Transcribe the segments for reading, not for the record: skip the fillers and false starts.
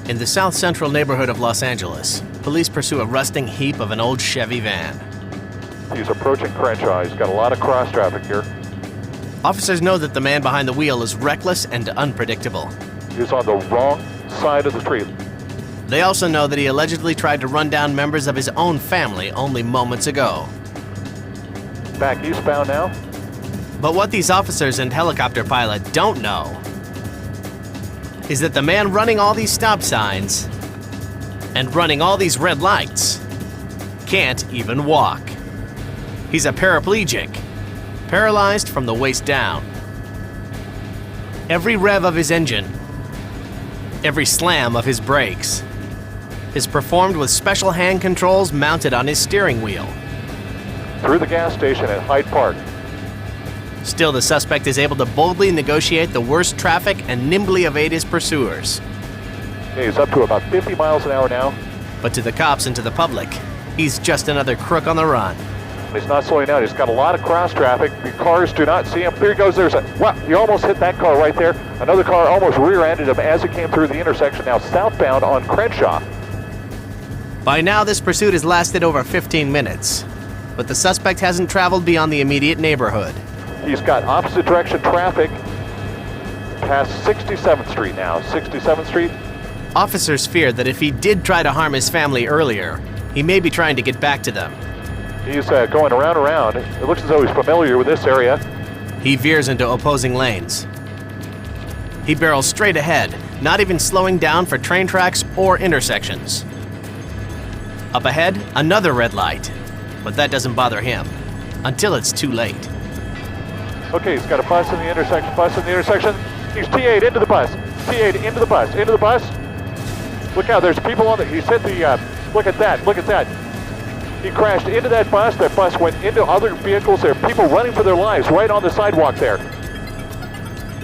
In the south-central neighborhood of Los Angeles, police pursue a rusting heap of an old Chevy van. He's approaching Crenshaw. He's got a lot of cross traffic here. Officers know that the man behind the wheel is reckless and unpredictable. He's on the wrong side of the street. They also know that he allegedly tried to run down members of his own family only moments ago. Back eastbound now. But what these officers and helicopter pilot don't know is that the man running all these stop signs and running all these red lights can't even walk. He's a paraplegic, paralyzed from the waist down. Every rev of his engine, every slam of his brakes, is performed with special hand controls mounted on his steering wheel. Through the gas station at Hyde Park. Still, the suspect is able to boldly negotiate the worst traffic and nimbly evade his pursuers. He's up to about 50 miles an hour now. But to the cops and to the public, he's just another crook on the run. He's not slowing down. He's got a lot of cross traffic. The cars do not see him. There he goes. Wow, he almost hit that car right there. Another car almost rear-ended him as he came through the intersection, now southbound on Crenshaw. By now, this pursuit has lasted over 15 minutes, but the suspect hasn't traveled beyond the immediate neighborhood. He's got opposite direction traffic past 67th Street now. 67th Street. Officers fear that if he did try to harm his family earlier, he may be trying to get back to them. He's going around. It looks as though he's familiar with this area. He veers into opposing lanes. He barrels straight ahead, not even slowing down for train tracks or intersections. Up ahead, another red light, but that doesn't bother him until it's too late. Okay, he's got a bus in the intersection. He's T8 into the bus. T8 into the bus. Look out, there's people on the, he's hit the, look at that. He crashed into that bus. That bus went into other vehicles. There are people running for their lives right on the sidewalk there.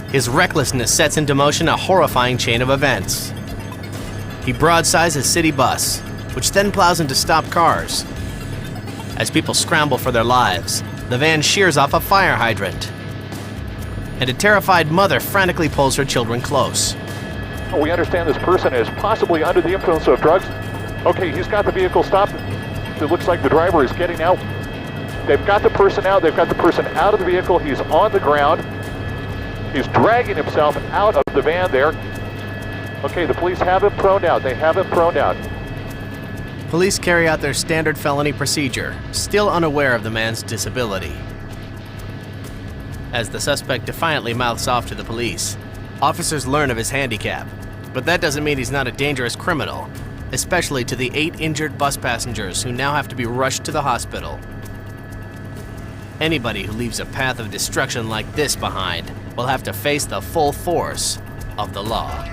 His recklessness sets into motion a horrifying chain of events. He broadsides a city bus, which then plows into stopped cars. As people scramble for their lives, the van shears off a fire hydrant, and a terrified mother frantically pulls her children close. We understand this person is possibly under the influence of drugs. Okay, he's got the vehicle stopped. It looks like the driver is getting out. They've got the person out. They've got the person out of the vehicle. He's on the ground. He's dragging himself out of the van there. Okay, the police have him proned out. They have him proned out. Police carry out their standard felony procedure, still unaware of the man's disability. As the suspect defiantly mouths off to the police, officers learn of his handicap, but that doesn't mean he's not a dangerous criminal, especially to the 8 injured bus passengers who now have to be rushed to the hospital. Anybody who leaves a path of destruction like this behind will have to face the full force of the law.